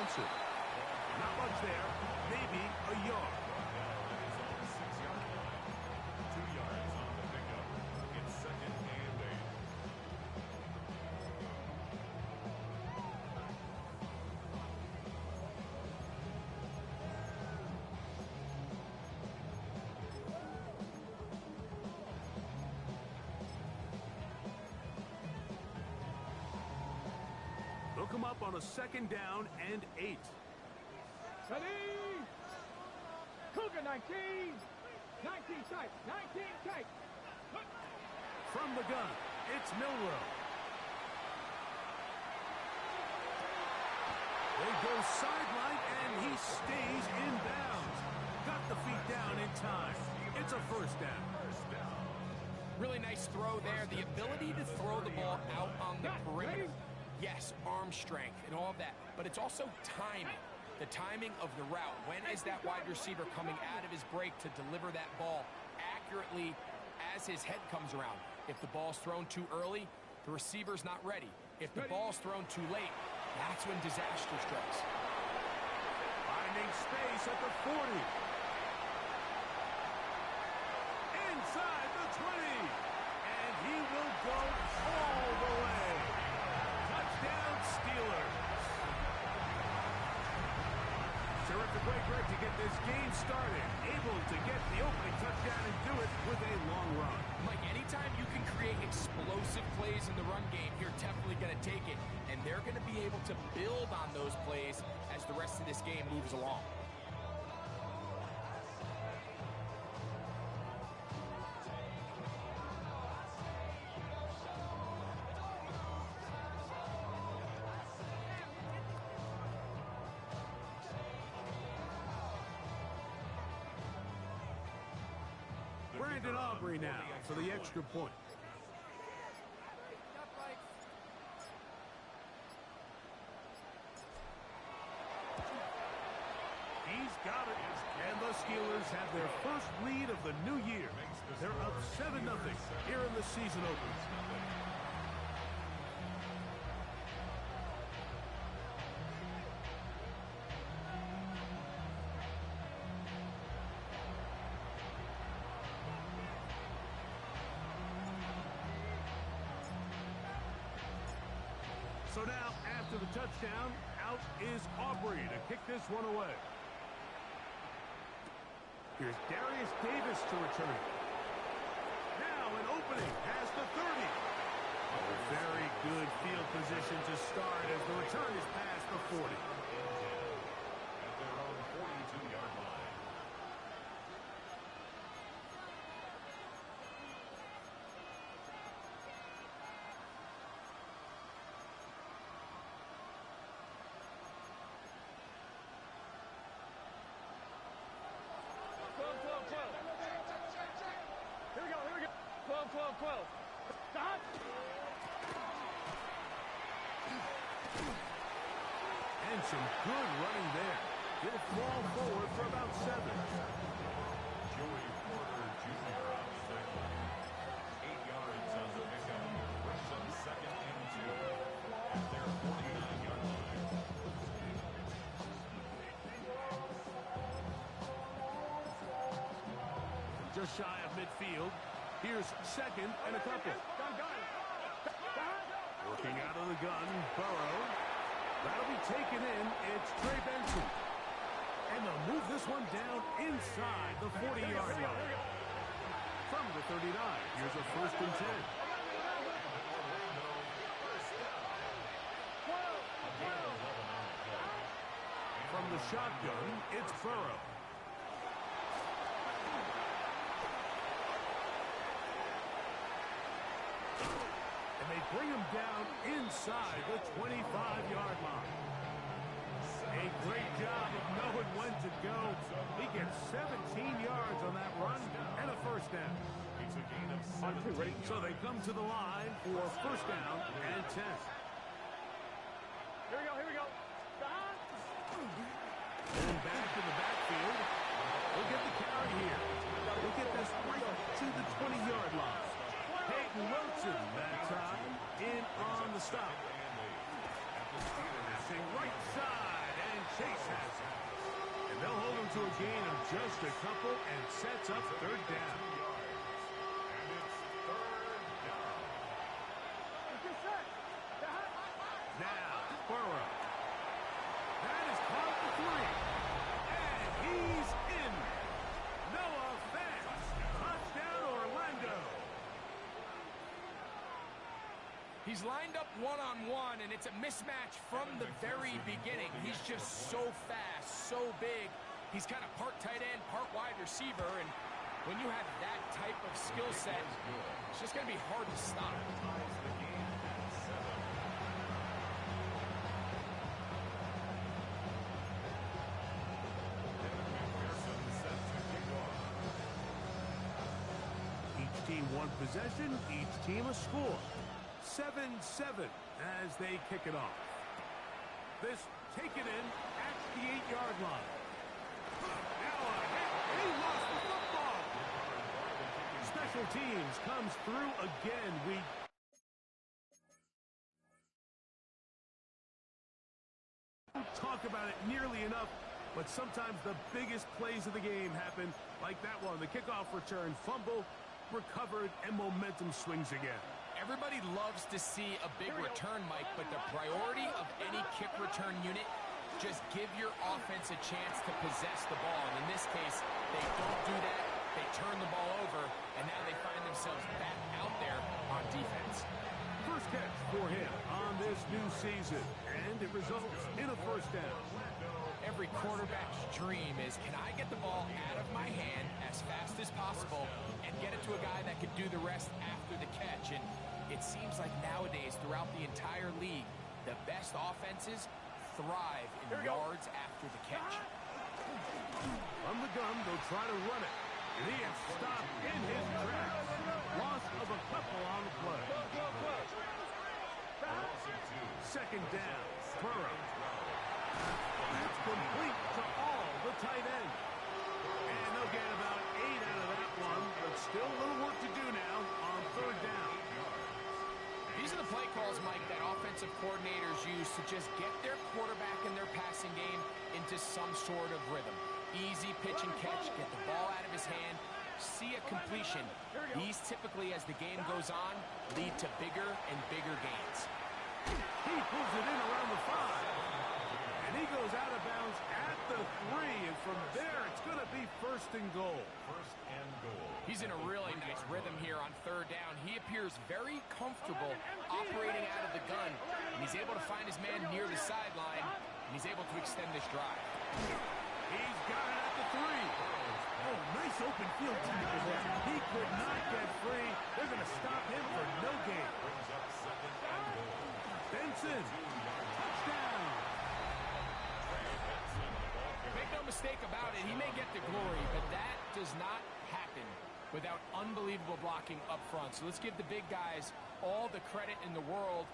bounce it. Not much there, maybe a yard. Look him up on a 2nd down and 8. Ready? Cougar 19. 19 tight. 19 tight. From the gun, it's Milrow. They go sideline, and he stays in bounds. Got the feet down in time. It's a 1st down. Really nice throw there. The ability to throw the ball out on the perimeter. Yes, arm strength and all of that, but it's also timing. The timing of the route. When is that wide receiver coming out of his break to deliver that ball accurately as his head comes around? If the ball's thrown too early, the receiver's not ready. If the ball's thrown too late, that's when disaster strikes. Finding space at the 40. Inside the 20. And he will go all the way. Touchdown, Steelers. Terrific way, Greg, to get this game started. Able to get the opening touchdown and do it with a long run. Mike, anytime you can create explosive plays in the run game, you're definitely going to take it. And they're going to be able to build on those plays as the rest of this game moves along. Brandon Aubrey now for the extra point. He's got it. And the Steelers have their first lead of the new year. They're up 7-0 here in the season opener. So now, after the touchdown, out is Aubrey to kick this one away. Here's Darius Davis to return it. Now an opening past the 30. A very good field position to start as the return is past the 40. At their own 42-yard line. Here we go. 12. Stop. And some good running there. He'll fall forward for about 7. Joey Porter Jr. on the sideline. 8 yards on the pickup. Brings up 2nd and 2 at their 49-yard line. Just shy of midfield. Here's 2nd and a couple. Working out of the gun, Burrow. That'll be taken in. It's Trey Benson. And they'll move this one down inside the 40-yard line. From the 39, here's a 1st and 10. From the shotgun, it's Burrow. And they bring him down inside the 25-yard line. A great job of knowing when to go. He gets 17 yards on that run and a 1st down. It's a gain of 17. So they come to the line for 1st down and 10. Here we go. And back to the backfield. We'll get the carry here. We'll get this right to the 20-yard line. Peyton Wilson that time in on the stop. Passing right side, and Chase has it. And they'll hold him to a gain of just a couple and sets up third down. Now, Burrow. That is caught for 3. And he's in. Noah Fant. Touchdown, Orlando. He's lined up one-on-one, and it's a mismatch from the very beginning. He's just so fast, so big. He's kind of part tight end, part wide receiver, and when you have that type of skill set, it's just going to be hard to stop. Each team one possession, each team a score. 7-7 as they kick it off. This taken in at the 8-yard line. Now a hit. He lost the football. Special teams comes through again. We don't talk about it nearly enough, but sometimes the biggest plays of the game happen like that one. The kickoff return, fumble, recovered, and momentum swings again. Everybody loves to see a big return, Mike, but the priority of any kick return unit, just give your offense a chance to possess the ball. And in this case, they don't do that. They turn the ball over, and now they find themselves back out there on defense. First catch for him on this new season, and it results in a first down. Every quarterback's dream is, can I get the ball out of my hand as fast as possible and get it to a guy that can do the rest after the catch? And it seems like nowadays, throughout the entire league, the best offenses thrive in yards after the catch. From the gun, they'll try to run it. And he is stopped in his tracks. Loss of a couple on the play. Second down, Burrow. That's complete to all the tight ends. And they'll get about 8 out of that one, but still a little work to do now on third down. These are the play calls, Mike, that offensive coordinators use to just get their quarterback and their passing game into some sort of rhythm. Easy pitch and catch, get the ball out of his hand, see a completion. These typically, as the game goes on, lead to bigger and bigger gains. He pulls it in around the 5. And he goes out of bounds at the 3. And from there, it's going to be first and goal. First and goal. He's in a really nice rhythm here on third down. He appears very comfortable operating out of the gun. And he's able to find his man near the sideline. And he's able to extend this drive. He's got it at the 3. Oh, nice open field tackle there. He could not get free. They're going to stop him for no gain. Brings up second and goal. Benson, touchdown. Make no mistake about it, he may get the glory, but that does not happen without unbelievable blocking up front. So let's give the big guys all the credit in the world.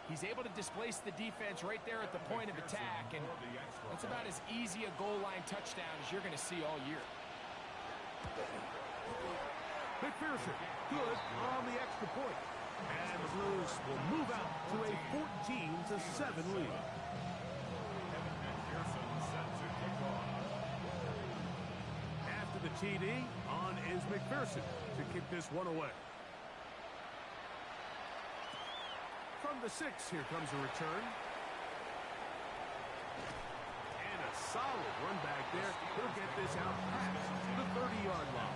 He's able to displace the defense right there at the point of attack, and that's about as easy a goal line touchdown as you're going to see all year. McPherson, good on the extra point. And the Blues will move out to a 14-7 lead. After the TD, on is McPherson to kick this one away. From the 6, here comes a return. And a solid run back there. He'll get this out past the 30-yard line.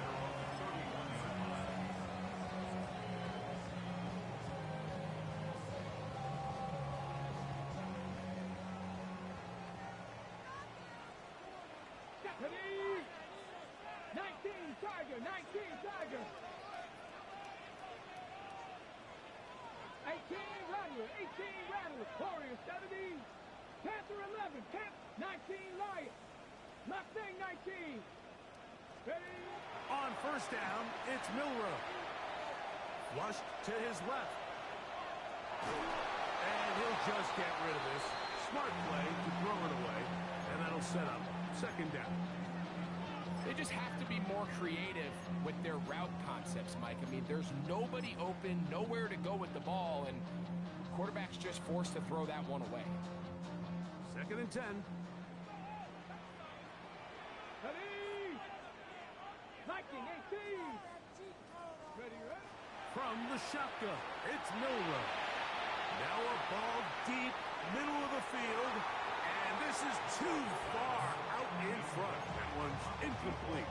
Deputy! 19 Tiger! 19 Tiger! 18 Rattler! 18 Rattler! Warrior 70! Panther 11! Camp 19 Lion! Mustang 19! Ready? On first down, it's Milrow. Flushed to his left. And he'll just get rid of this. Smart play to throw it away. And that'll set up second down. They just have to be more creative with their route concepts, Mike. I mean, there's nobody open, nowhere to go with the ball, and quarterback's just forced to throw that one away. Second and 10. from the shotgun. It's Milrow. Now a ball deep, middle of the field, and this is too far out in front. That one's incomplete.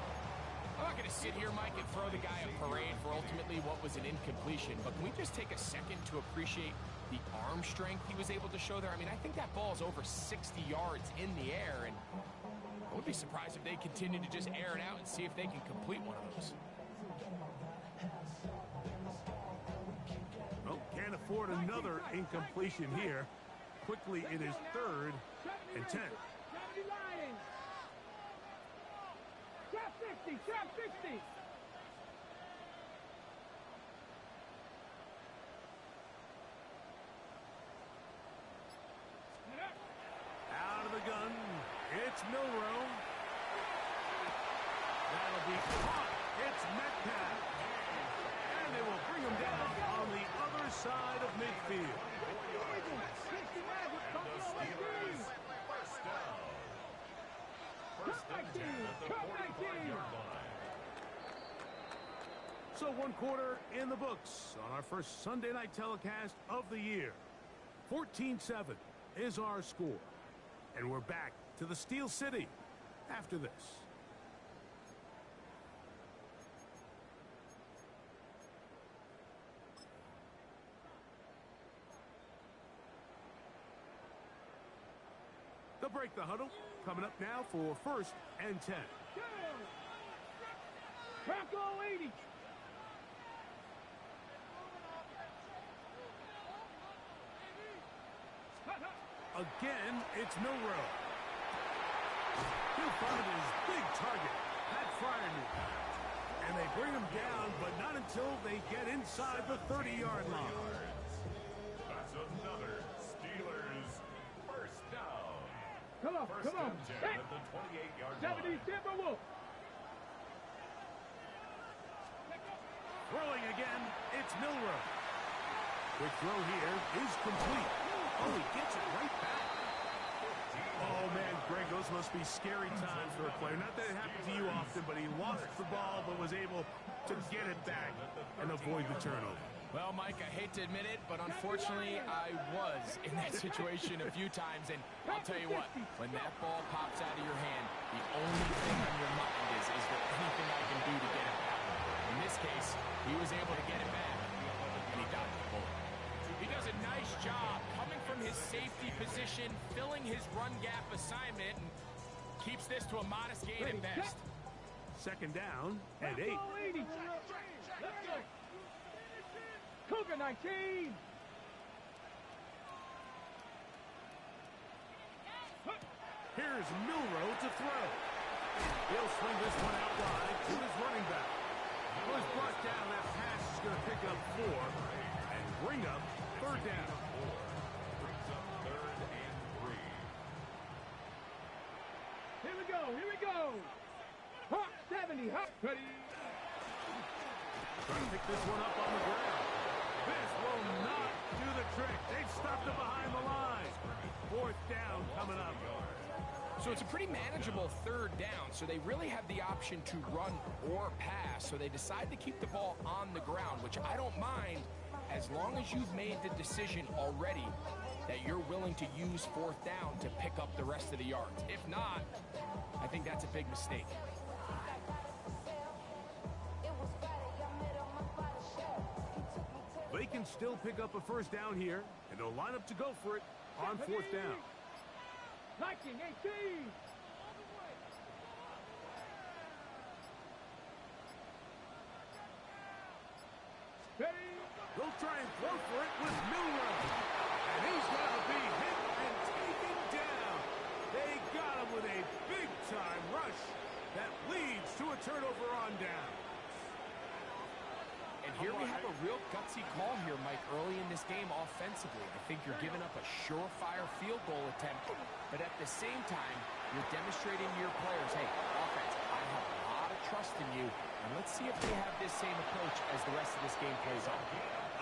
I'm not going to sit here, Mike, and throw the guy a parade for ultimately what was an incompletion, but can we just take a second to appreciate the arm strength he was able to show there? I mean, I think that ball is over 60 yards in the air, and I would be surprised if they continue to just air it out and see if they can complete one of those. Well, can't afford another incompletion here. Quickly, it is 3rd and 10. Trap 60, trap 60. Out of the gun, it's Milrow. That'll be caught. It's Metcalf. And they will bring him down on the other side of midfield. So 1 quarter in the books on our first Sunday night telecast of the year. 14-7 is our score. And we're back to the Steel City after this. They'll break the huddle. Coming up now for 1st and 10. Trap goal 80. Again, it's Milrow. He'll find his big target, Pat Fryermuth. And they bring him down, but not until they get inside the 30-yard line. That's another Steelers first down. Come on, First come on. and 10 at the 28-yard line. 70 Timberwolf. Throwing again, it's Milrow. Quick throw here is complete. Oh, he gets it right back. Oh, man, Greg, those must be scary times for a player. Not that it happened to you often, but he lost the ball but was able to get it back and avoid the turnover. Well, Mike, I hate to admit it, but unfortunately, I was in that situation a few times, and I'll tell you what, when that ball pops out of your hand, the only thing on your mind is there anything I can do to get it back? In this case, he was able to get it back, and he dodged the bullet. He does a nice job coming from his safety position, filling his run gap assignment, and keeps this to a modest gain at best. 2nd down and 8. Let's go. Cougar 19. Here's Milrow to throw. He'll swing this one out wide to his running back. Was brought down. That pass is going to pick up 4 and bring up 3rd down. Brings up 3rd and 3. Here we go, here we go. Hot 70, hot. Ready. Trying to pick this one up on the ground. This will not do the trick. They've stopped it behind the line. 4th down coming up. So it's a pretty manageable 3rd down, so they really have the option to run or pass, so they decide to keep the ball on the ground, which I don't mind as long as you've made the decision already that you're willing to use 4th down to pick up the rest of the yards. If not, I think that's a big mistake. They can still pick up a 1st down here, and they'll line up to go for it on 4th down. 19, 18. Ready. They'll try and throw for it with Milrow. And he's going to be hit and taken down. They got him with a big-time rush that leads to a turnover on down. And here we have a real gutsy call here, Mike, early in this game offensively. I think you're giving up a surefire field goal attempt, but at the same time, you're demonstrating to your players, hey, offense, I have a lot of trust in you, and let's see if they have this same approach as the rest of this game plays on.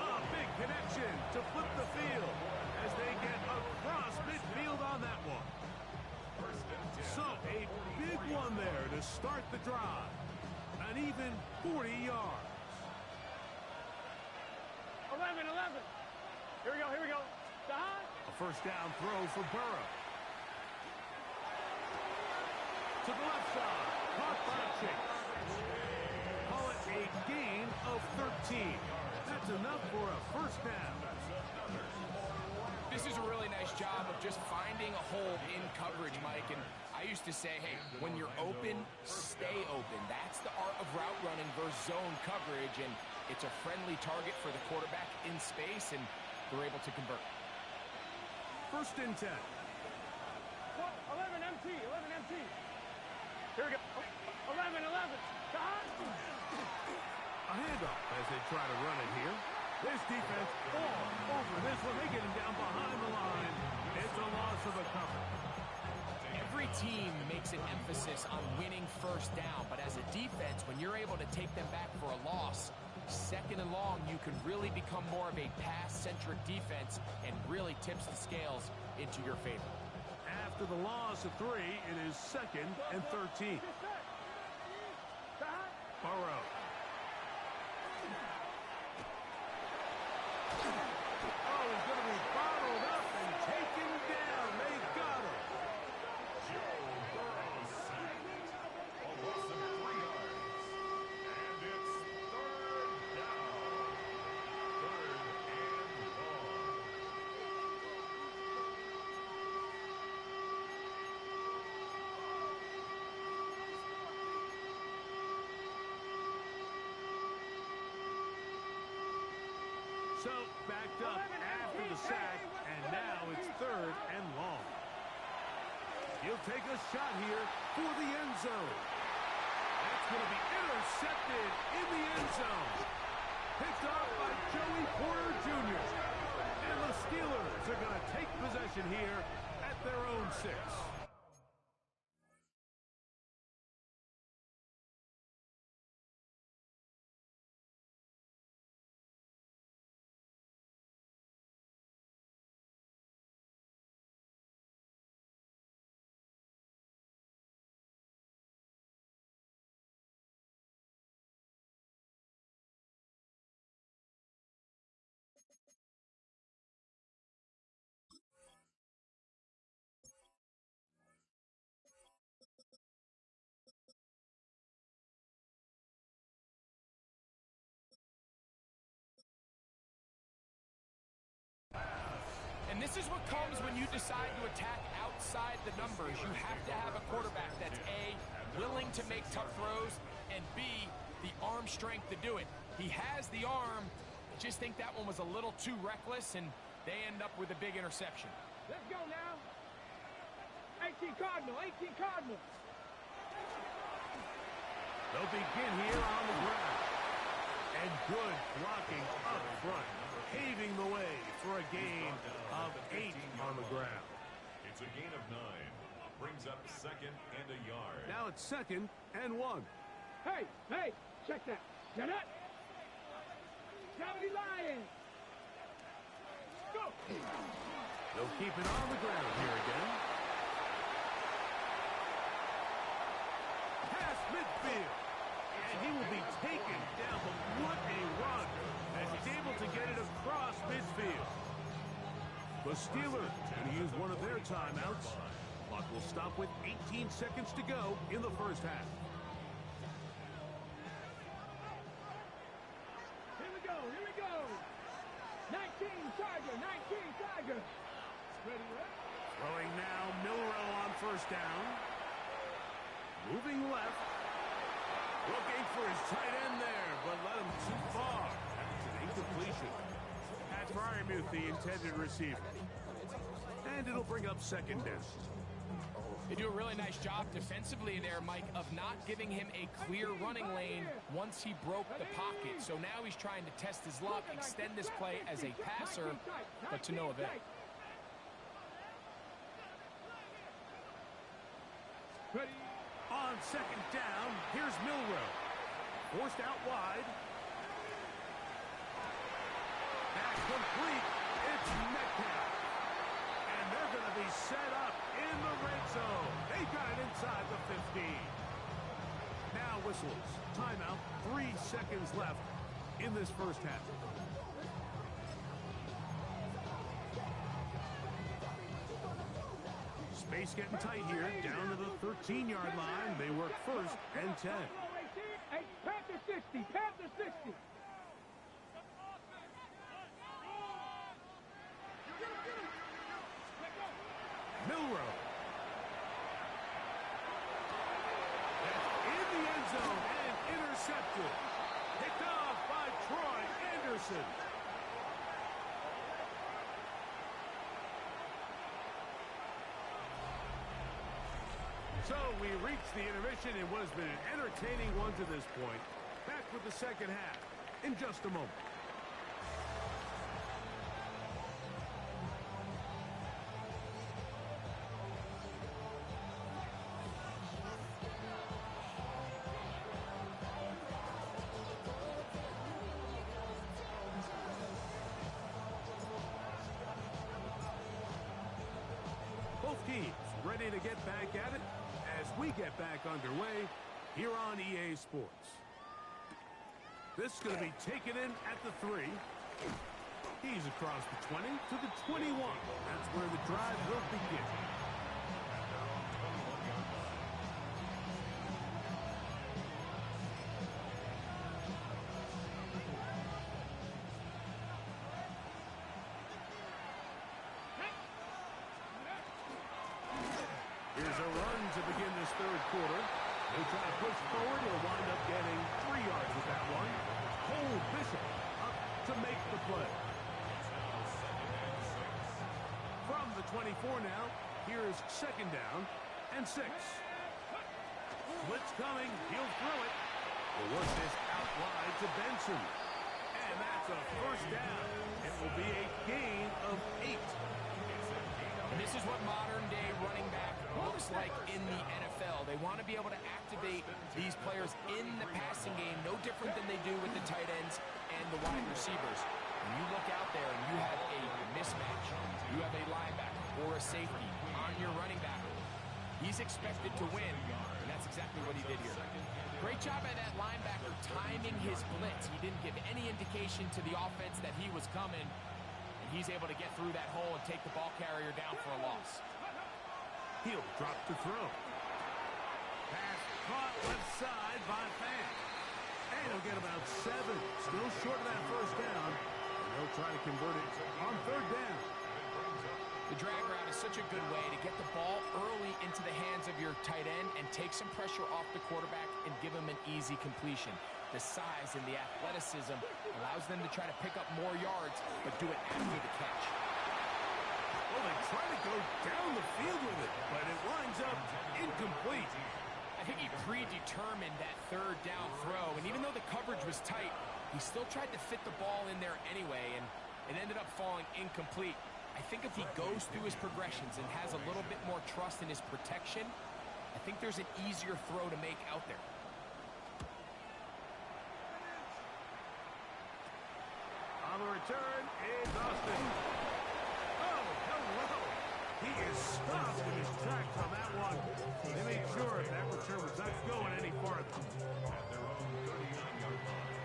A big connection to flip the field as they get across midfield on that one. So a big one there to start the drive. An even 40 yards. 11. Here we go. Stop. A first down throw for Burrow. To the left side. Caught by Chase. Call it a gain of 13. That's enough for a first down. This is a really nice job of just finding a hole in coverage, Mike. And I used to say, hey, when you're open, stay open. That's the art of route running versus zone coverage. And it's a friendly target for the quarterback in space, and they're able to convert. First and 10. 11 MT. Here we go. 11. Stop. A handoff as they try to run it here. This defense all over this one. They get him down behind the line. It's a loss of a couple. Every team makes an emphasis on winning first down, but as a defense, when you're able to take them back for a loss, second and long, you can really become more of a pass-centric defense and really tips the scales into your favor. After the loss of 3, it is second and 13. Burrow. Oh, he's going to be bottled up and taken down. They got him. Joe Burrow sacked. A loss of 3 yards. And it's third down. Third and long. So, backed up after the sack, and now it's third and long. He'll take a shot here for the end zone. That's going to be intercepted in the end zone. Picked off by Joey Porter Jr. And the Steelers are going to take possession here at their own 6. And this is what comes when you decide to attack outside the numbers. You have to have a quarterback that's A, willing to make tough throws, and B, the arm strength to do it. He has the arm. I just think that one was a little too reckless, and they end up with a big interception. Let's go now. 18 Cardinal. They'll begin here on the ground. And good blocking up front, paving the way for a gain of 8 on the ground. It's a gain of 9. Brings up second and a yard. Now it's second and 1. Hey, check that. Get it? Cavity Lions. Go. They'll keep it on the ground here again. Past midfield. And he will be taken down, but what a run as he's able to get it across midfield. The Steelers going to use one of their timeouts. Clock will stop with 18 seconds to go in the first half. Here we go. 19 Tiger. Ready, right? Throwing now, Milrow on first down. Moving left. Looking for his tight end there, but let him too far. That's an incompletion. Pat Fryermuth, the intended receiver. And it'll bring up second down. They do a really nice job defensively there, Mike, of not giving him a clear running lane once he broke the pocket. So now he's trying to test his luck, extend this play as a passer, but to no avail. Ready? On second down, here's Milrow. Forced out wide. That's complete. It's Metcalf. And they're going to be set up in the red zone. They got it inside the 15. Now whistles. Timeout. 3 seconds left in this first half. Space getting tight here, down to the 13-yard line. They work first and 10. Hey, Panther 60, Panther 60. Milrow. In the end zone and intercepted. Picked off by Troy Anderson. So we reached the intermission in what has been an entertaining one to this point. Back with the second half in just a moment. Both teams ready to get back at it as we get back underway here on EA Sports. This is going to be taken in at the 3. He's across the 20 to the 21. That's where the drive will begin. Here's a run to begin this third quarter. They try to push forward. He'll wind up getting 3 yards with that one. Cole Bishop up to make the play. From the 24 now, here's second down and 6. Blitz coming. He'll throw it. We'll work this out wide to Benson. And that's a first down. It will be a gain of 8. This is what modern-day running back looks like in the NFL. They want to be able to activate these players in the passing game, no different than they do with the tight ends and the wide receivers. When you look out there and you have a mismatch, you have a linebacker or a safety on your running back, he's expected to win, and that's exactly what he did here. Great job by that linebacker timing his blitz. He didn't give any indication to the offense that he was coming. He's able to get through that hole and take the ball carrier down for a loss. He'll drop to throw. Pass caught left side by Fan. And he'll get about 7. Still short of that first down. And they'll try to convert it on third down. The drag route is such a good way to get the ball early into the hands of your tight end and take some pressure off the quarterback and give him an easy completion. The size and the athleticism allows them to try to pick up more yards, but do it after the catch. Well, they try to go down the field with it, but it winds up incomplete. I think he predetermined that third down throw, and even though the coverage was tight, he still tried to fit the ball in there anyway, and it ended up falling incomplete. I think if he goes through his progressions and has a little bit more trust in his protection, I think there's an easier throw to make out there. On the return is Austin. Oh, hello. He is stopped in his tracks on that one. They made sure that return was not going any farther. At their own 39-yard line.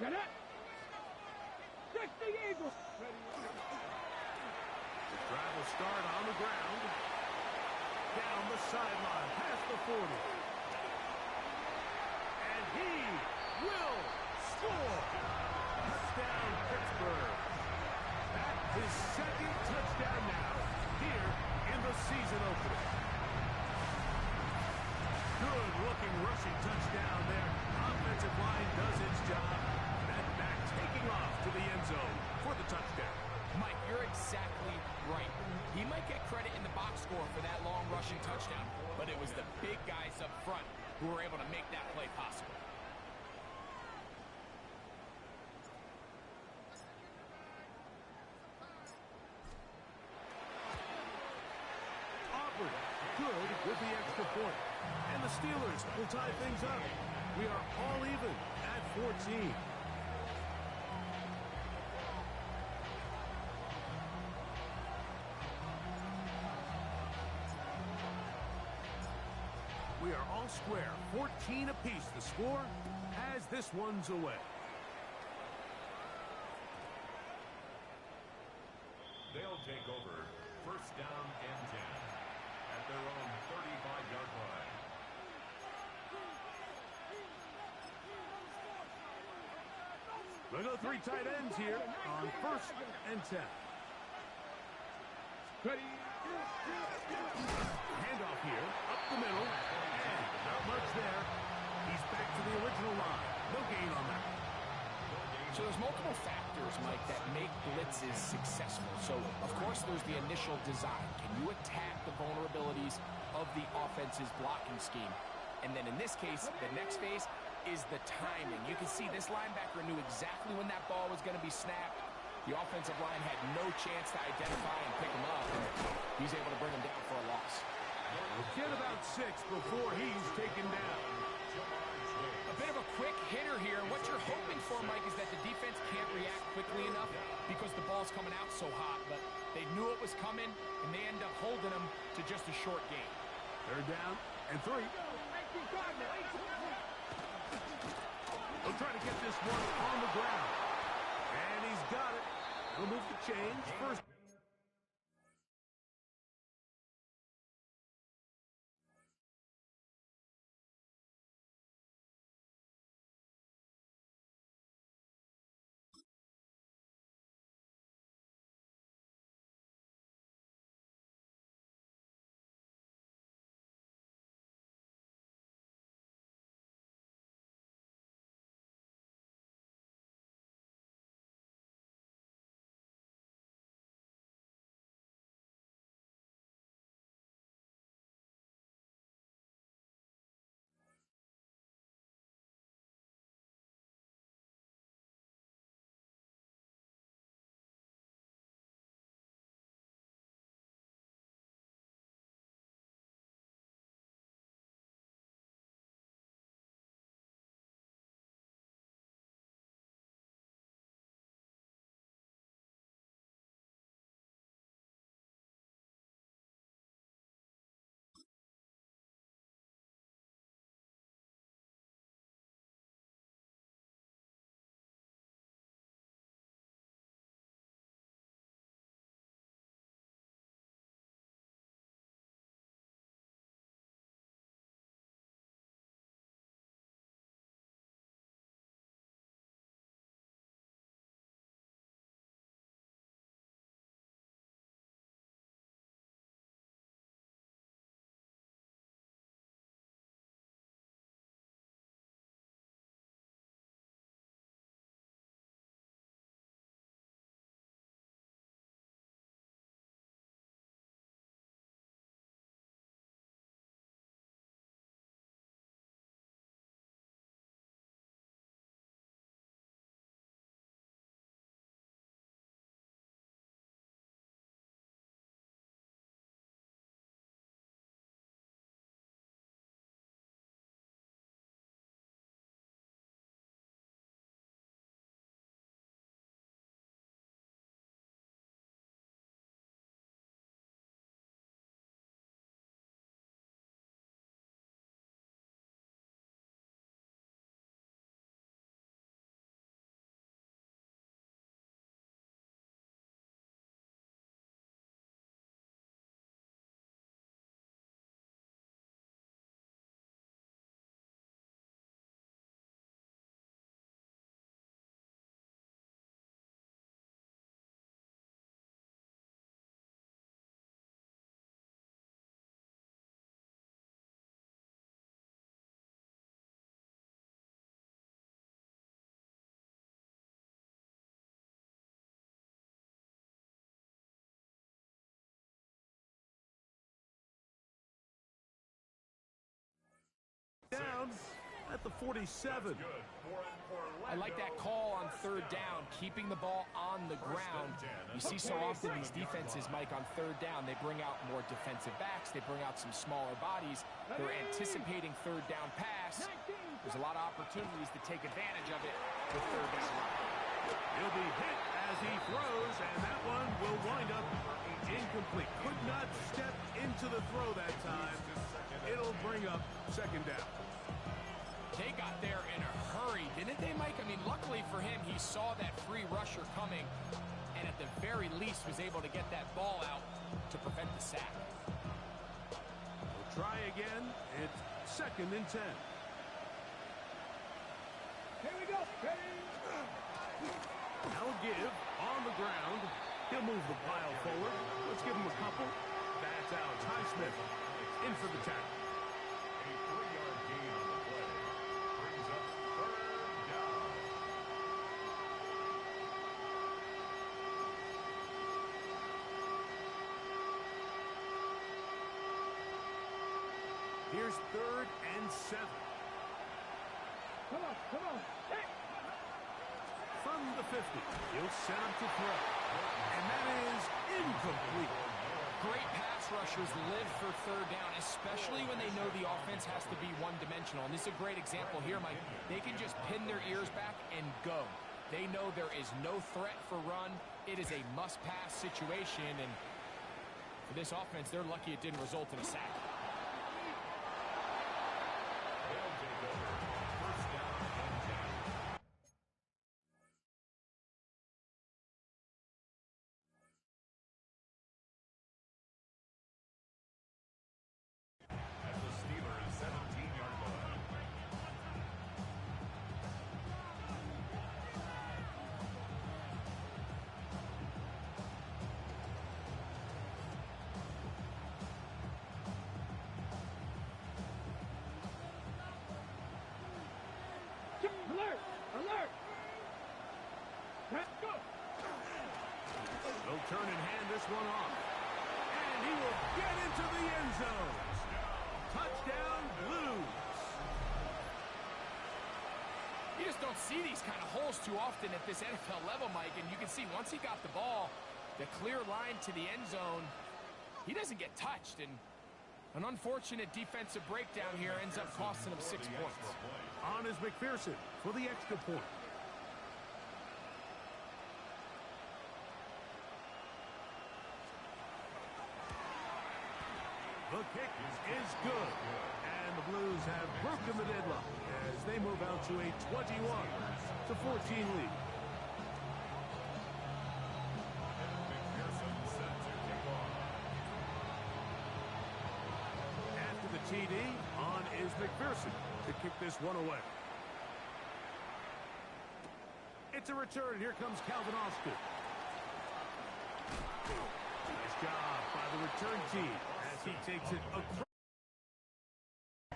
Get it. 60 Eagles. The drive will start on the ground. Down the sideline, past the 40. And he will score. Touchdown, Pittsburgh. That's his second touchdown now here in the season opener. Good-looking rushing touchdown there. Offensive line does its job. That back taking off to the end zone for the touchdown. Mike, you're exactly right. He might get credit in the box score for that long rushing touchdown, but it was the big guys up front who were able to make that play possible. Auburn, good with the extra point. And the Steelers will tie things up. We are all even at 14. We are all square, 14 apiece. The score as this one's away. They'll down and 10 at their own 35-yard line. We'll go three tight ends here on 1st and 10. Ready. Handoff here, up the middle, and not much there. He's back to the original line. No gain on that. So there's multiple factors, Mike, that make blitzes successful. So, of course, there's the initial design. Can you attack the vulnerabilities of the offense's blocking scheme? And then in this case, the next phase is the timing. You can see this linebacker knew exactly when that ball was going to be snapped. The offensive line had no chance to identify and pick him up, and he's able to bring him down for a loss. He'll get about 6 before he's taken down. A bit of a quick hitter here. What you're hoping for, Mike, is that the defense can't react quickly enough because the ball's coming out so hot, but they knew it was coming, and they end up holding him to just a short gain. 3rd down and 3. He'll try to get this one on the ground. And he's got it. He'll move the change. First. Down at the 47. I like that call on 3rd down, keeping the ball on the ground. You see so often these defenses, Mike, on 3rd down, they bring out more defensive backs. They bring out some smaller bodies. They're anticipating 3rd down pass. There's a lot of opportunities to take advantage of it with 3rd down. He'll be hit as he throws, and that one will wind up incomplete. Could not step into the throw that time. It'll bring up 2nd down. They got there in a hurry, didn't they, Mike? I mean, luckily for him, he saw that free rusher coming, and at the very least was able to get that ball out to prevent the sack. We'll try again. It's 2nd and 10. Here we go. Ready? Now give on the ground. He'll move the pile forward. Let's give him a couple. That's out. Highsmith in for the tackle. A 3-yard gain on the play. Brings up 3rd down. Here's 3rd and 7. Come on, come on. Hey. From the 50, he'll set up to throw. And that is incomplete. Great pass rushers live for 3rd down, especially when they know the offense has to be one-dimensional. And this is a great example here, Mike. They can just pin their ears back and go. They know there is no threat for run. It is a must-pass situation, and for this offense, they're lucky it didn't result in a sack. They'll take over. 1st down and 10. At the Steelers' 17-yard line. Alert! Alert! Let's go! They'll turn and hand this one off. And he will get into the end zone. Touchdown, Blues. You just don't see these kind of holes too often at this NFL level, Mike. And you can see once he got the ball, the clear line to the end zone, he doesn't get touched. And an unfortunate defensive breakdown here ends up costing him 6 points. On is McPherson for the extra point. The kick is good. And the Blues have broken the deadlock as they move out to a 21-14 lead. McPherson set to kick off. After the TD, on is McPherson to kick this one away. It's a return. Here comes Calvin Austin. Nice job by the return team as he takes it across.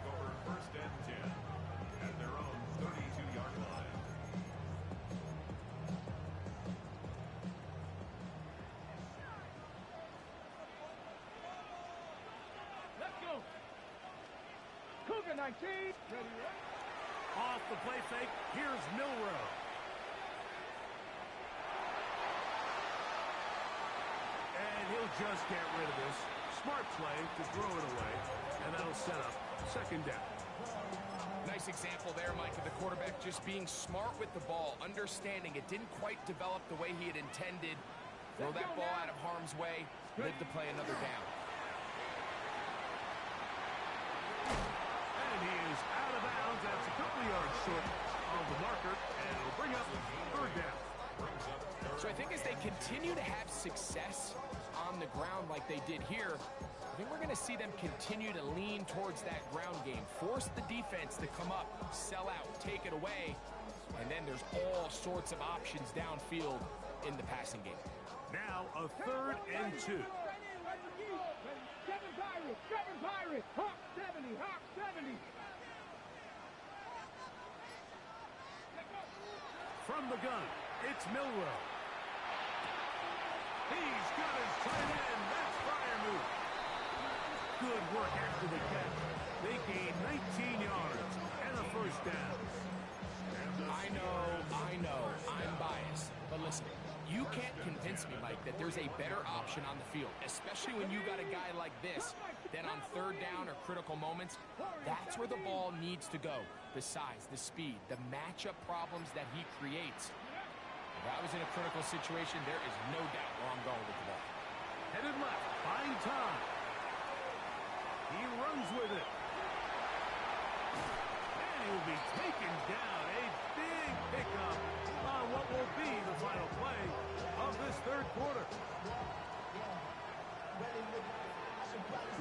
Over 1st and 10 at their own 32-yard line. Let's go! Cougar 19. Ready, right? Off the play fake, here's Milrow. And he'll just get rid of this. Smart play to throw it away, and that'll set up 2nd down. Nice example there, Mike, of the quarterback just being smart with the ball, understanding it didn't quite develop the way he had intended. Throw that ball out of harm's way, live to play another down. And he is out of bounds. That's a couple of yards short of the marker, and it'll bring up 3rd down. So I think as they continue to have success on the ground like they did here, I think we're going to see them continue to lean towards that ground game, force the defense to come up, sell out, take it away, and then there's all sorts of options downfield in the passing game. Now a 3rd and 2. Seven Pirates, Hawk 70, Hawk 70. From the gun, it's Milrow. He's got his tight end. That's Fryermuth. Good work after the catch. They gain 19 yards and a 1st down. I know, I'm biased. But listen, you can't convince me, Mike, that there's a better option on the field, especially when you got a guy like this, then on 3rd down or critical moments, that's where the ball needs to go. The size, the speed, the matchup problems that he creates. If I was in a critical situation, there is no doubt where I'm going with the ball. Headed left, buying time. He runs with it. And he'll be taken down. A big pickup on what will be the final play of this third quarter.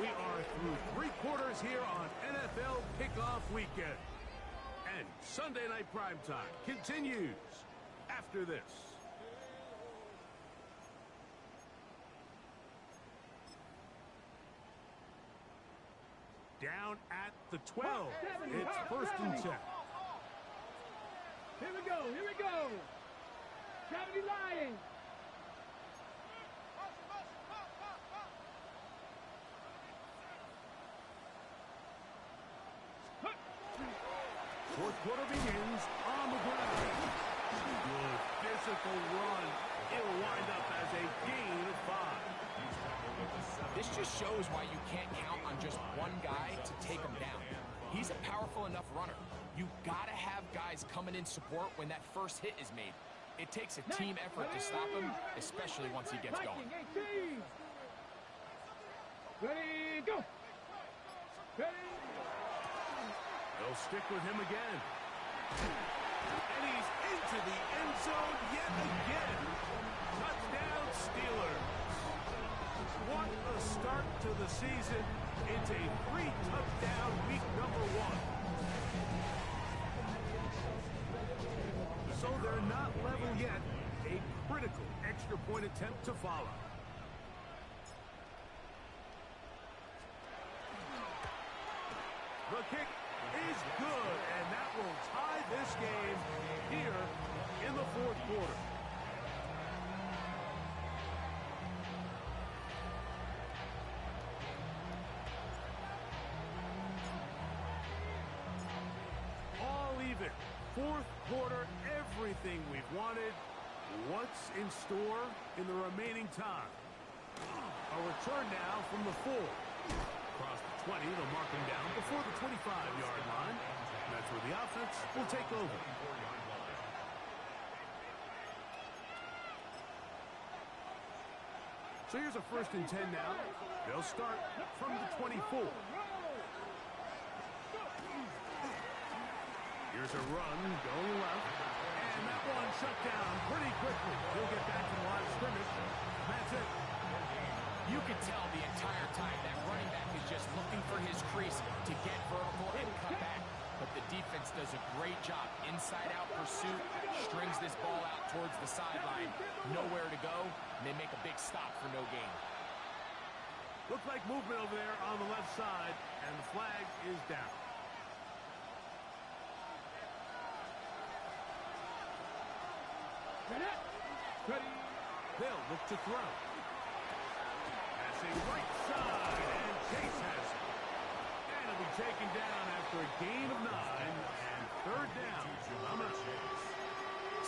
We are through 3 quarters here on NFL Kickoff Weekend. And Sunday Night Primetime continues after this. Down at the 12. It's 1st and 10. Here we go, here we go. 70 Lions. Fourth quarter begins on the ground. Good physical run. It'll wind up as a gain of 5. This just shows why you can't count on just one guy to take him down. He's a powerful enough runner. You gotta have guys coming in support when that first hit is made. It takes a team effort to stop him, especially once he gets going. Ready, go. Ready. They'll stick with him again. And he's into the end zone yet again. Touchdown Steelers. What a start to the season. It's a 3-touchdown week number 1. So they're not level yet. A critical extra point attempt to follow. The kick is good, and that will tie this game here in the fourth quarter. All even. Fourth quarter, everything we've wanted. What's in store in the remaining time? A return now from the 4. Across the 20, they'll mark him down before the 25-yard line. That's where the offense will take over. So here's a 1st and 10 now. They'll start from the 24. Here's a run going left. And that one shut down pretty quickly. He'll get back to the line of scrimmage. That's it. You can tell the entire time that running back is just looking for his crease to get vertical and cut back. But the defense does a great job. Inside-out pursuit, strings this ball out towards the sideline. Nowhere to go, and they make a big stop for no gain. Looks like movement over there on the left side, and the flag is down. Ready. They'll look to throw. Passing right side, and Chase has it. And it'll be taken down after a gain of 9, and 3rd down.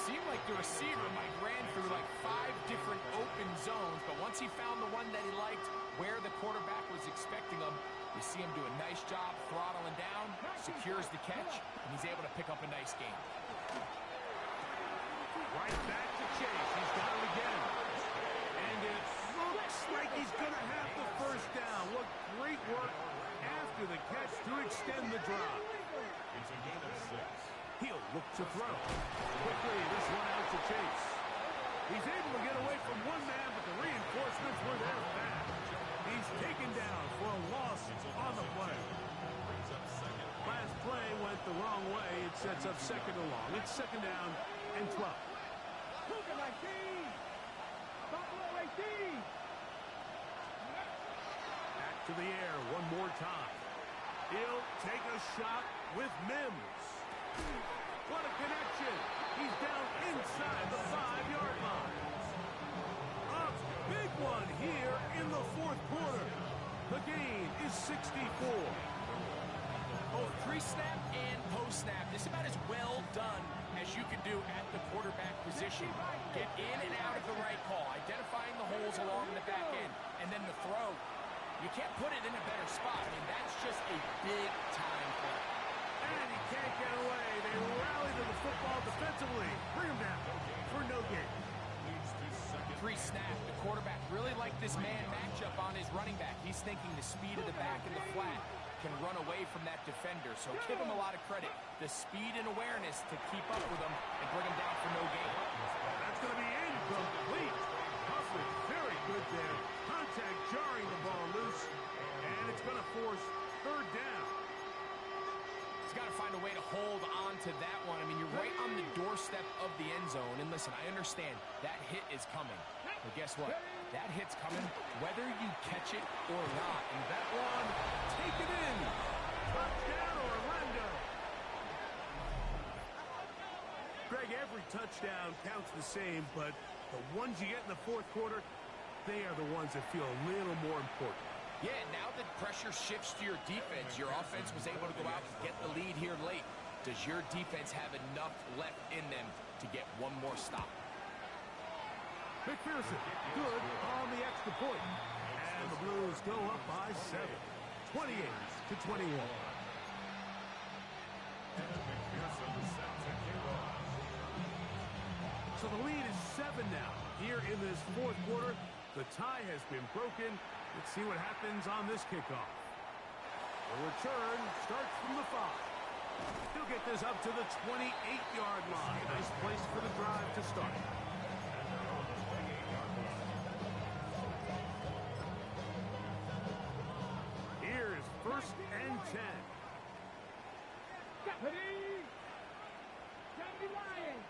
Seemed like the receiver might ran through like 5 different open zones, but once he found the one that he liked, where the quarterback was expecting him, you see him do a nice job throttling down, secures the catch, and he's able to pick up a nice gain. Right back to Chase. He's got it again. And it looks like he's going to have the 1st down. What great work after the catch to extend the drive. It's a gain of 6. He'll look to throw. Quickly, this one out to Chase. He's able to get away from one man, but the reinforcements were there fast. He's taken down for a loss on the play. Last play went the wrong way. It sets up 2nd and long. It's 2nd down and 12. Cougar 19. Buffalo 18. Back to the air one more time. He'll take a shot with Mims. What a connection. He's down inside the 5-yard line. A big one here in the fourth quarter. The gain is 64. Both pre-snap and post-snap, this is about as well done as you can do at the quarterback position. Get in and out of the right call, identifying the holes along the back end, and then the throw. You can't put it in a better spot. I mean, that's just a big-time play. And he can't get away. They rally to the football defensively. Bring him down for no gain. Pre-snap, the quarterback really liked this man matchup on his running back. He's thinking the speed of the back and the flat. can run away from that defender, so give him a lot of credit. The speed and awareness to keep up with him and bring him down for no gain. That's going to be incomplete. Coverage very good there. Contact jarring the ball loose, and it's going to force third down. He's got to find a way to hold on to that one. I mean, you're right on the doorstep of the end zone, and listen, I understand that hit is coming. But guess what? That hit's coming whether you catch it or not. And that one, taken in. Touchdown, Orlando. Greg, every touchdown counts the same, but the ones you get in the fourth quarter, they are the ones that feel a little more important. Yeah, now that pressure shifts to your defense, your offense was able to go out and get the lead here late. Does your defense have enough left in them to get one more stop? McPherson, good on the extra point. And the Blues go up by 7, 28-21. So the lead is 7 now. Here in this fourth quarter, the tie has been broken. Let's see what happens on this kickoff. The return starts from the 5. He'll get this up to the 28-yard line. Nice place for the drive to start. Here's first and 10. Ready? Johnny Lions.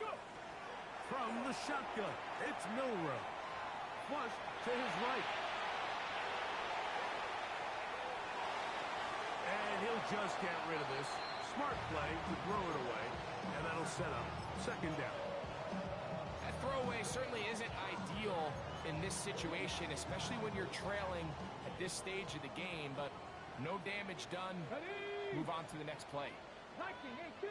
Go. From the shotgun, it's Milrow. Flush to his right. And he'll just get rid of this. Smart play to throw it away. And that'll set up second down. That throwaway certainly isn't ideal in this situation, especially when you're trailing at this stage of the game, but no damage done. Ready? Move on to the next play. 19-18.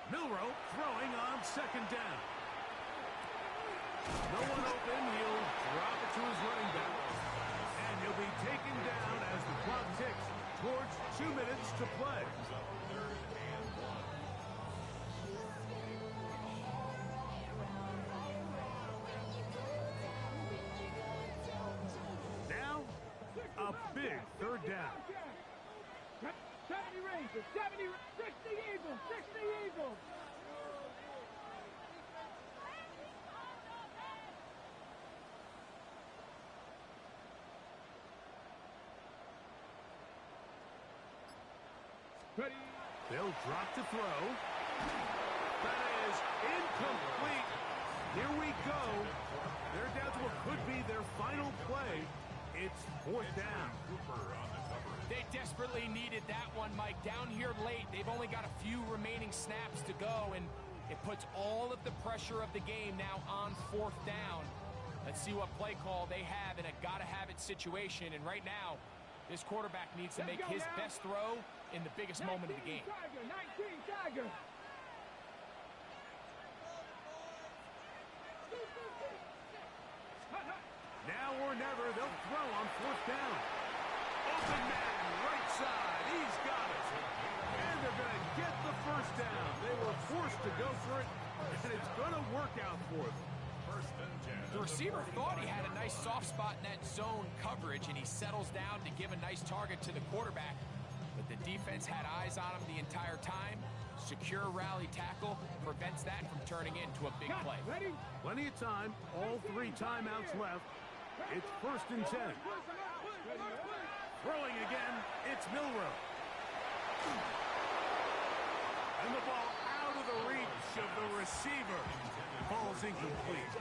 Milrow throwing on second down. No one open. He'll drop it to his running back. And he'll be taken down as the clock ticks towards 2 minutes to play. Now, a big third down. 70 Rangers, 60 Eagles, 60 Eagles. Ready? They'll drop to throw. That is incomplete. Here we go. They're down to what could be their final play. It's fourth down. They desperately needed that one, Mike. Down here late, they've only got a few remaining snaps to go, and it puts all of the pressure of the game now on fourth down. Let's see what play call they have in a gotta-have-it situation, and right now, this quarterback needs to make his best throw in the biggest moment of the game. Tiger, 19 Tiger. Now or never, they'll throw on fourth down. Open man, right side, he's got it. And they're going to get the first down. They were forced to go for it, and it's going to work out for them. The receiver thought he had a nice soft spot in that zone coverage, and he settles down to give a nice target to the quarterback. But the defense had eyes on him the entire time. Secure rally tackle prevents that from turning into a big play. Ready? Plenty of time, all 3 timeouts left. It's first and 10. Throwing again, it's Milrow. And the ball out of the reach of the receiver. Ball's incomplete.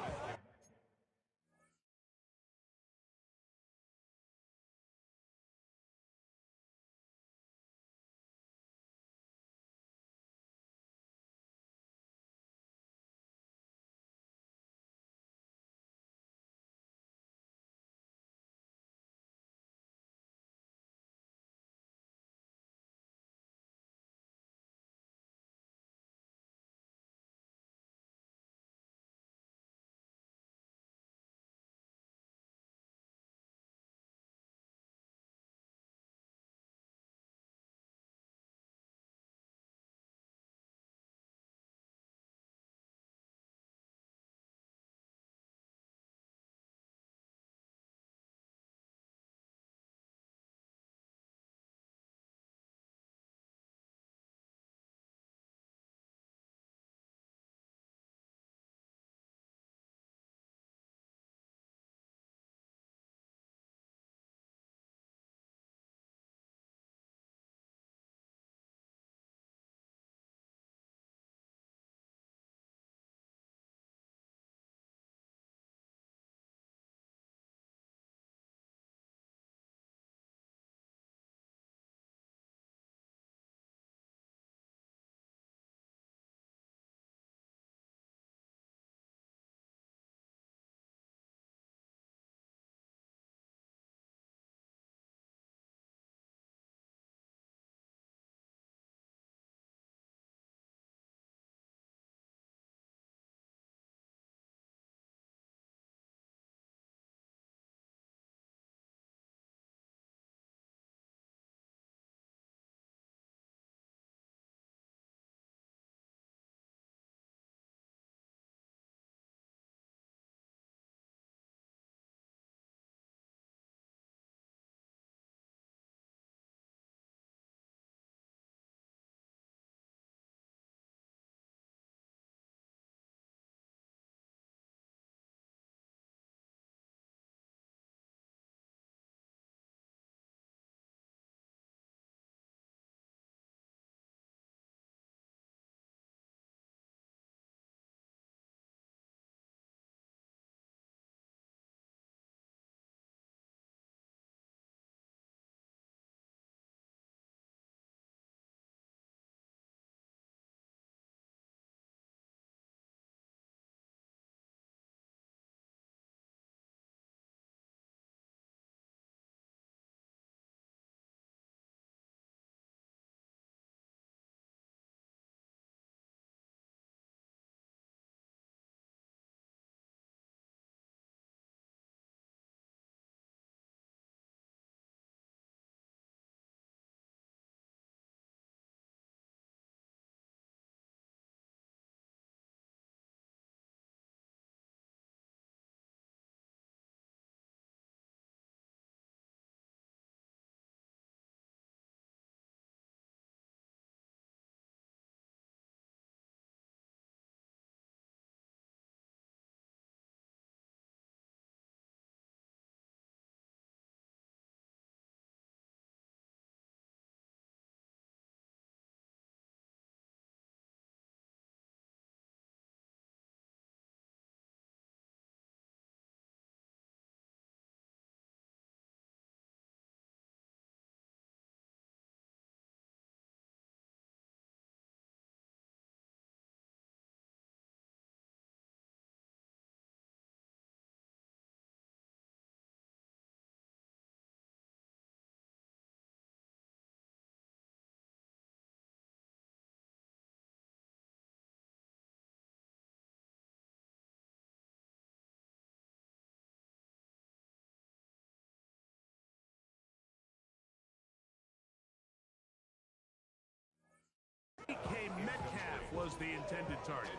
DK Metcalf was the intended target.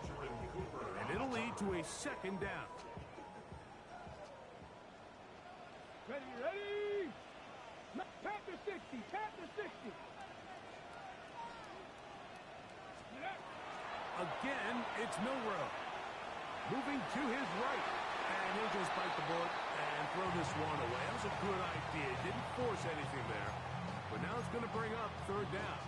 And it'll lead to a second down. Ready, ready! Panther 60, Panther 60. Again, it's Milrow. Moving to his right. And he'll just bite the bullet and throw this one away. That was a good idea. Didn't force anything there. But now it's going to bring up third down.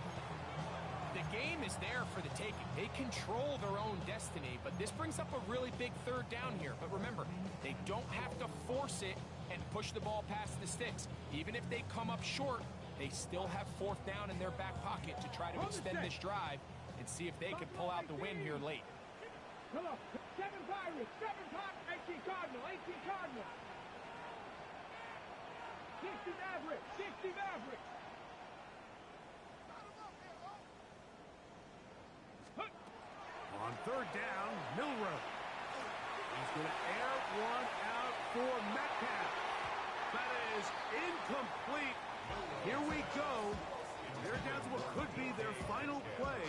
The game is there for the taking. They control their own destiny, but this brings up a really big third down here. But remember, they don't have to force it and push the ball past the sticks. Even if they come up short, they still have fourth down in their back pocket to try to extend this drive and see if they can pull out the win here late. Come on, 7 Pirates, 7 Pirates, 18 Cardinal, 18 Cardinal. 60 Maverick, 60 Maverick. On third down, Milrow. He's going to air one out for Metcalf. That is incomplete. Here we go. They're down to what could be their final play.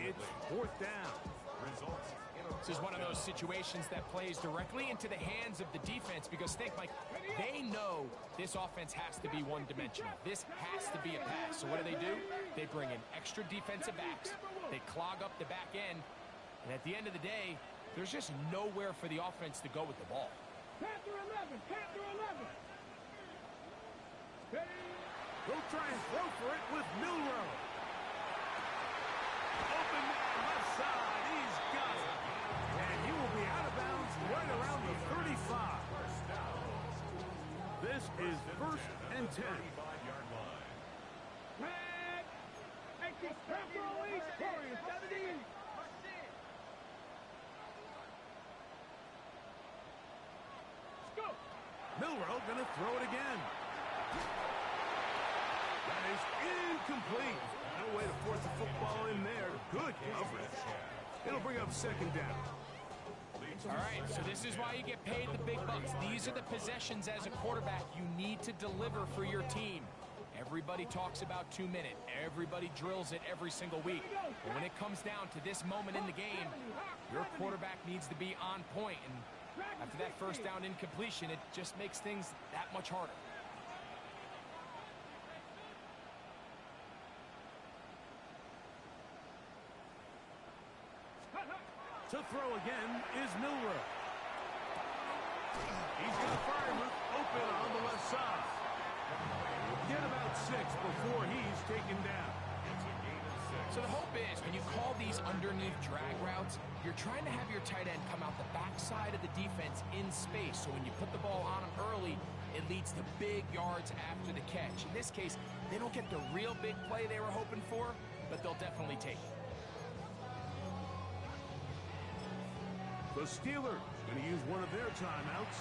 It's fourth down. This is one of those situations that plays directly into the hands of the defense because think, Mike, they know this offense has to be one-dimensional. This has to be a pass. So what do? They bring in extra defensive backs. They clog up the back end. And at the end of the day, there's just nowhere for the offense to go with the ball. Panther 11, Panther 11. They'll try and throw for it with Milrow. Open man left side. He's got it. And he will be out of bounds right around the 35. This is first and 10. Milrow going to throw it again. That is incomplete. No way to force the football in there. Good coverage. It'll bring up second down. All right, so this is why you get paid the big bucks. These are the possessions as a quarterback you need to deliver for your team. Everybody talks about 2 minutes. Everybody drills it every single week. But when it comes down to this moment in the game, your quarterback needs to be on point. And after that first down incompletion, it just makes things that much harder. To throw again is Milrow. He's got Firemouth open on the left side. Get about 6 before he's taken down. So the hope is when you call these underneath drag routes, you're trying to have your tight end come out the backside of the defense in space. So when you put the ball on him early, it leads to big yards after the catch. In this case, they don't get the real big play they were hoping for, but they'll definitely take it. The Steelers going to use one of their timeouts.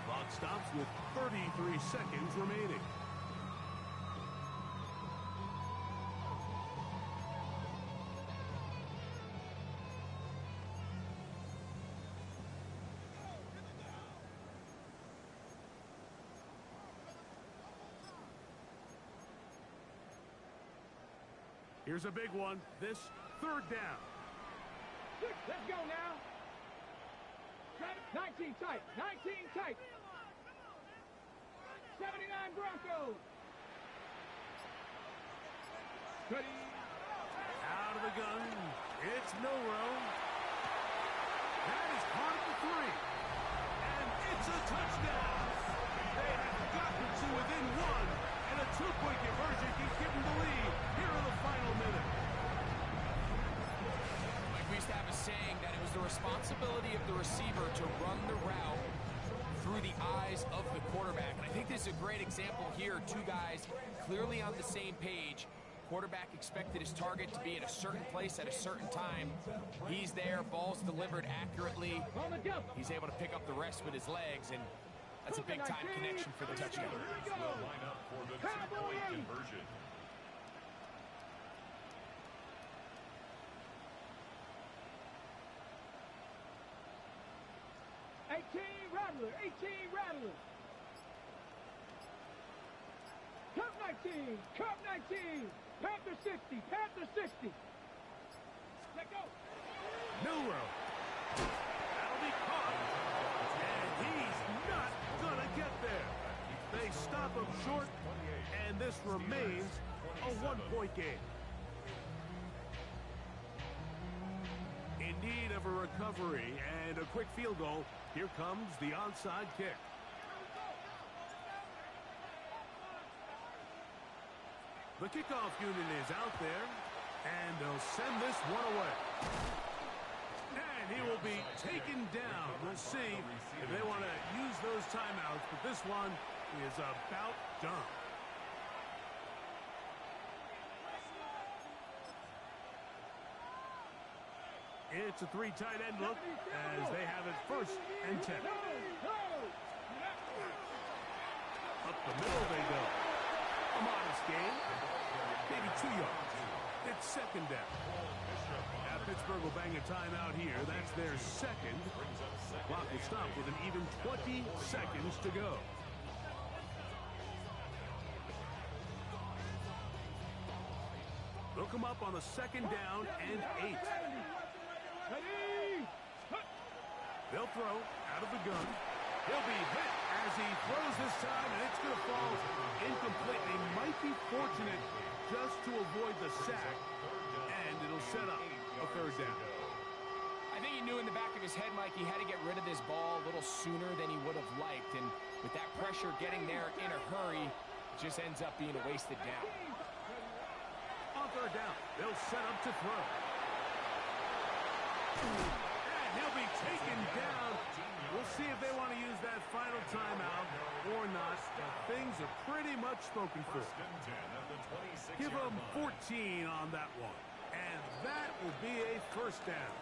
Clock stops with 33 seconds remaining. Here's a big one. This third down. Let's go now. 19 tight. 19 tight. 79 Broncos. Ready. Out of the gun. It's Milrow. That is caught at the 3. And it's a touchdown. They have gotten to within 1. And a 2-point conversion can give them the lead here in the final minute. Like we used to have a saying that it was the responsibility of the receiver to run the route through the eyes of the quarterback. And I think this is a great example here. 2 guys clearly on the same page. Quarterback expected his target to be at a certain place at a certain time. He's there, ball's delivered accurately. He's able to pick up the rest with his legs, and that's a big-time connection for the touchdown. Will line up for the 2-point conversion. Rattler, 18 Rattler. Cup 19, Cup 19. Panther 60, Panther 60. Milrow. That'll be caught. And he's not going to get there. They stop him short, and this remains a one-point game. In need of a recovery and a quick field goal, here comes the onside kick. The kickoff unit is out there, and they'll send this one away. And he will be taken down. We'll see if they want to use those timeouts, but this one is about done. It's a three tight end look as they have it 1st and 10. Up the middle they go. A modest game. Maybe 2 yards. It's 2nd down. Now Pittsburgh will bang a timeout here. That's their 2nd. Clock will stop with an even 20 seconds to go. They'll come up on the 2nd down and 8. They'll throw out of the gun. He'll be hit as he throws this time, and it's going to fall incomplete. He might be fortunate just to avoid the sack, and it'll set up a 3rd down. I think he knew in the back of his head, Mike, he had to get rid of this ball a little sooner than he would have liked, and with that pressure getting there in a hurry, it just ends up being a wasted down. On 3rd down, they'll set up to throw. And he'll be taken down. We'll see if they want to use that final timeout or not. Things are pretty much spoken for. Give them 14 on that one. And that will be a 1st down.